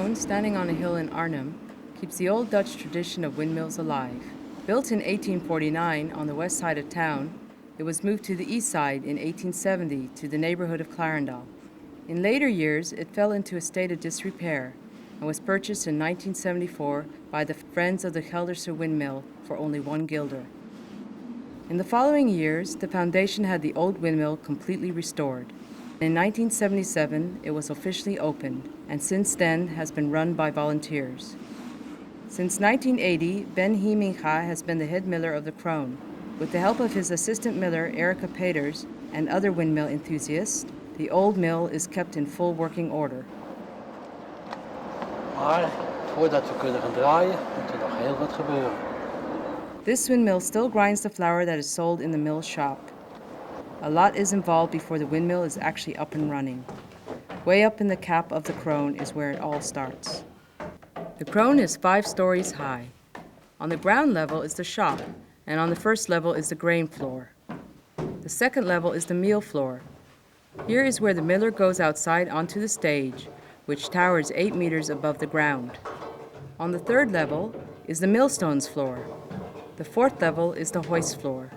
Molen, standing on a hill in Arnhem, keeps the old Dutch tradition of windmills alive. Built in 1849 on the west side of town, it was moved to the east side in 1870 to the neighborhood of Clarendal. In later years, it fell into a state of disrepair and was purchased in 1974 by the Friends of the Gelderse Windmill for only 1 guilder. In the following years, the foundation had the old windmill completely restored. In 1977, it was officially opened, and since then has been run by volunteers. Since 1980, Ben Heiminga has been the head miller of the Kroon. With the help of his assistant miller, Erica Peters, and other windmill enthusiasts, the old mill is kept in full working order. Maar voordat we kunnen gaan draaien, moet er nog heel wat gebeuren. This windmill still grinds the flour that is sold in the mill shop. A lot is involved before the windmill is actually up and running. Way up in the cap of the Kroon is where it all starts. The Kroon is 5 stories high. On the ground level is the shop, and on the first level is the grain floor. The second level is the meal floor. Here is where the miller goes outside onto the stage, which towers 8 meters above the ground. On the third level is the millstones floor. The fourth level is the hoist floor.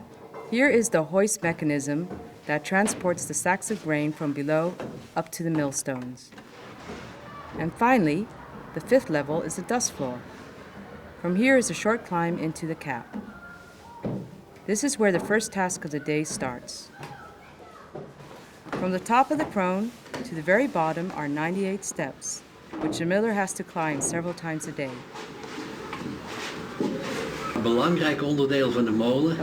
Here is the hoist mechanism that transports the sacks of grain from below up to the millstones. And finally, the fifth level is the dust floor. From here is a short climb into the cap. This is where the first task of the day starts. From the top of the Kroon to the very bottom are 98 steps, which the miller has to climb several times a day. A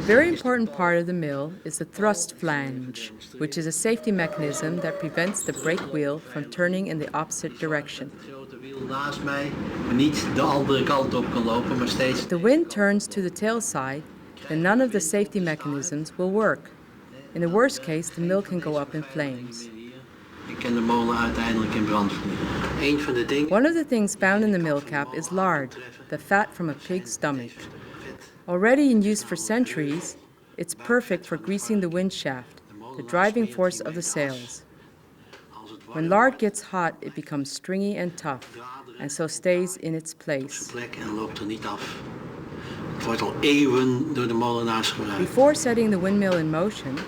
very important part of the mill is the thrust flange, which is a safety mechanism that prevents the brake wheel from turning in the opposite direction. If the wind turns to the tail side, then none of the safety mechanisms will work. In the worst case, the mill can go up in flames. One of the things found in the mill cap is lard, the fat from a pig's stomach. Already in use for centuries, it's perfect for greasing the wind shaft, the driving force of the sails. When lard gets hot, it becomes stringy and tough, and so stays in its place. Before setting the windmill in motion,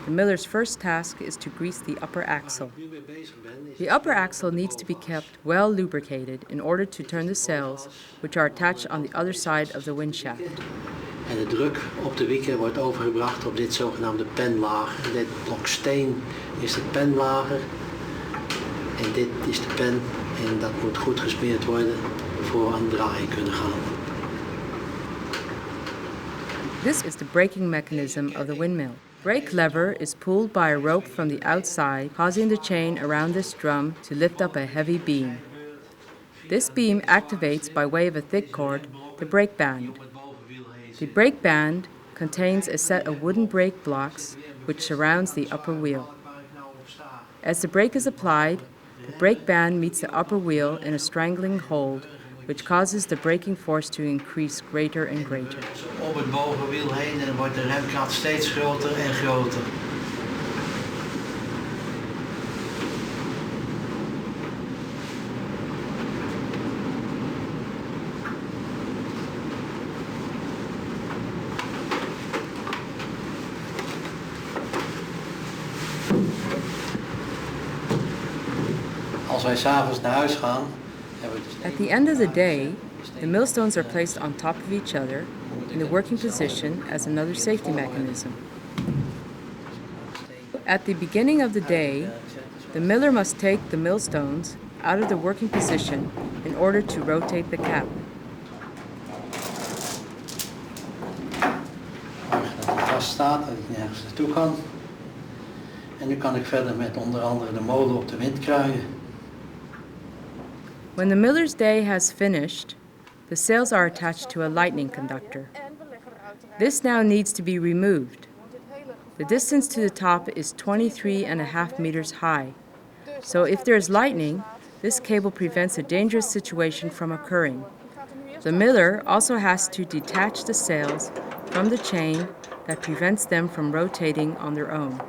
the miller's first task is to grease the upper axle. The upper axle needs to be kept well lubricated in order to turn the sails, which are attached on the other side of the windshaft. En de druk op de wieken wordt overgebracht op dit zogenaamde penlager. Dit blok steen is de penlager en dit is de pen en dat moet goed gesmeerd worden voor we aan het draaien kunnen gaan. This is the braking mechanism of the windmill. Brake lever is pulled by a rope from the outside, causing the chain around this drum to lift up a heavy beam. This beam activates, by way of a thick cord, the brake band. The brake band contains a set of wooden brake blocks which surrounds the upper wheel. As the brake is applied, the brake band meets the upper wheel in a strangling hold, which causes the braking force to increase greater and greater. Op het bovenwiel heen en wordt de remkracht steeds groter en groter. Als wij 's avonds naar huis gaan, at the end of the day, the millstones are placed on top of each other in the working position as another safety mechanism. At the beginning of the day, the miller must take the millstones out of the working position in order to rotate the cap. Het vast staat, dat ik nergens naartoe kan. En nu kan ik verder met onder andere de molen op de wind kruien. When the miller's day has finished, the sails are attached to a lightning conductor. This now needs to be removed. The distance to the top is 23.5 meters high. So if there is lightning, this cable prevents a dangerous situation from occurring. The miller also has to detach the sails from the chain that prevents them from rotating on their own.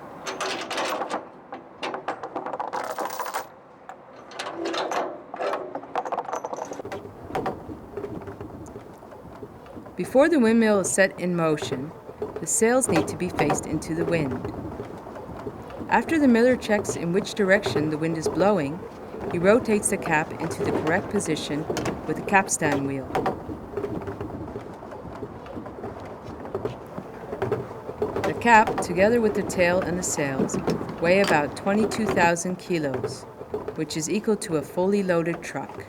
Before the windmill is set in motion, the sails need to be faced into the wind. After the miller checks in which direction the wind is blowing, he rotates the cap into the correct position with the capstan wheel. The cap, together with the tail and the sails, weigh about 22,000 kilos, which is equal to a fully loaded truck.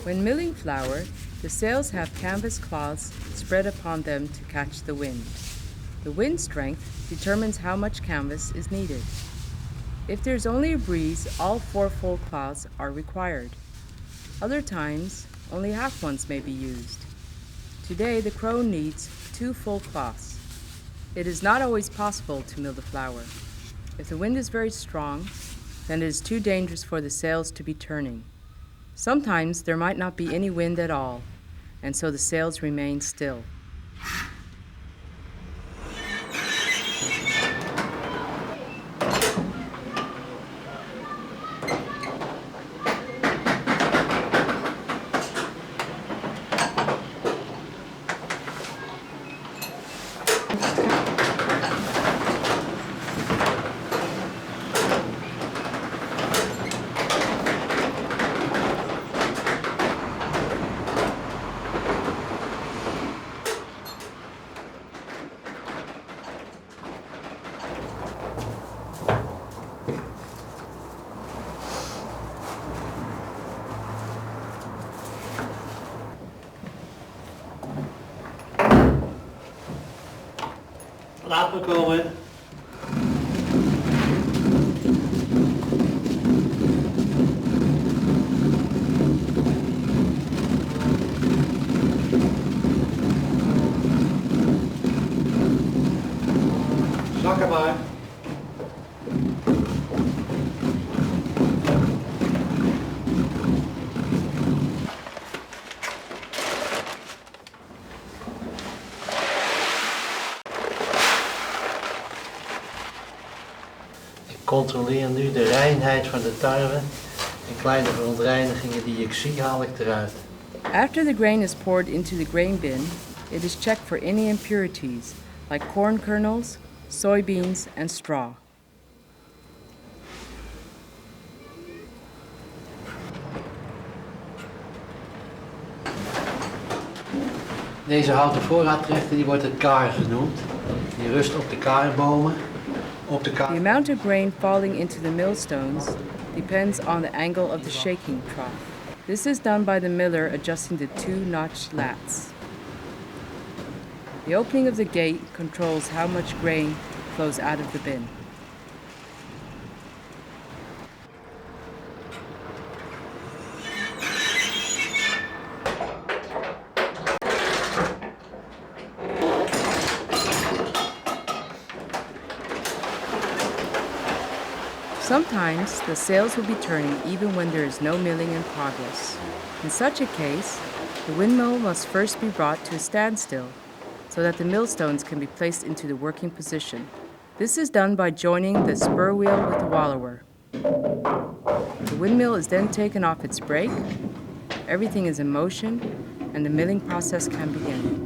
When milling flour, the sails have canvas cloths spread upon them to catch the wind. The wind strength determines how much canvas is needed. If there's only a breeze, all 4 full cloths are required. Other times, only half ones may be used. Today, the crone needs 2 full cloths. It is not always possible to mill the flour. If the wind is very strong, then it is too dangerous for the sails to be turning. Sometimes there might not be any wind at all, and so the sails remain still. Laat me komen. Zakken maar. Ik controleer nu de reinheid van de tarwe en kleine verontreinigingen die ik zie haal ik eruit. After the grain is poured into the grain bin, it is checked for any impurities, like corn kernels, soybeans, and straw. Deze houten voorraadrechter die wordt het kaar genoemd. Die rust op de kaarbomen. The amount of grain falling into the millstones depends on the angle of the shaking trough. This is done by the miller adjusting the 2-notch lats. The opening of the gate controls how much grain flows out of the bin. Sometimes the sails will be turning even when there is no milling in progress. In such a case, the windmill must first be brought to a standstill so that the millstones can be placed into the working position. This is done by joining the spur wheel with the wallower. The windmill is then taken off its brake, everything is in motion, and the milling process can begin.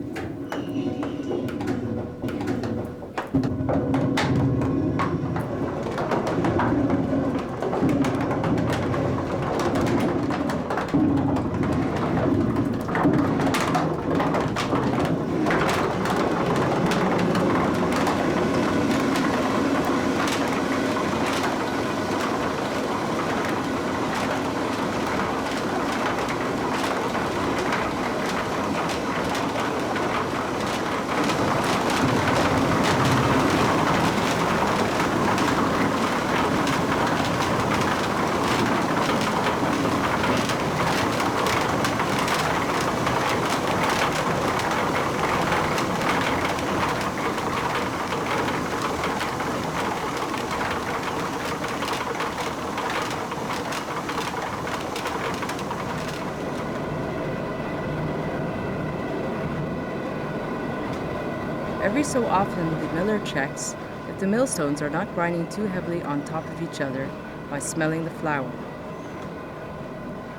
Every so often, the miller checks if the millstones are not grinding too heavily on top of each other by smelling the flour.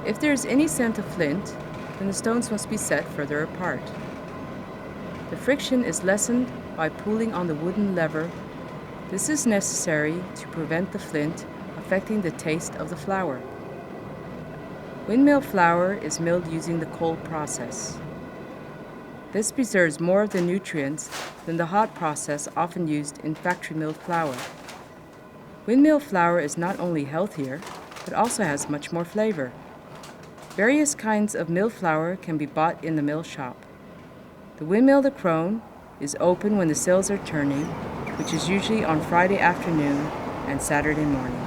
If there is any scent of flint, then the stones must be set further apart. The friction is lessened by pulling on the wooden lever. This is necessary to prevent the flint affecting the taste of the flour. Windmill flour is milled using the cold process. This preserves more of the nutrients than the hot process often used in factory milled flour. Windmill flour is not only healthier, but also has much more flavor. Various kinds of mill flour can be bought in the mill shop. The windmill The Crone is open when the sills are turning, which is usually on Friday afternoon and Saturday morning.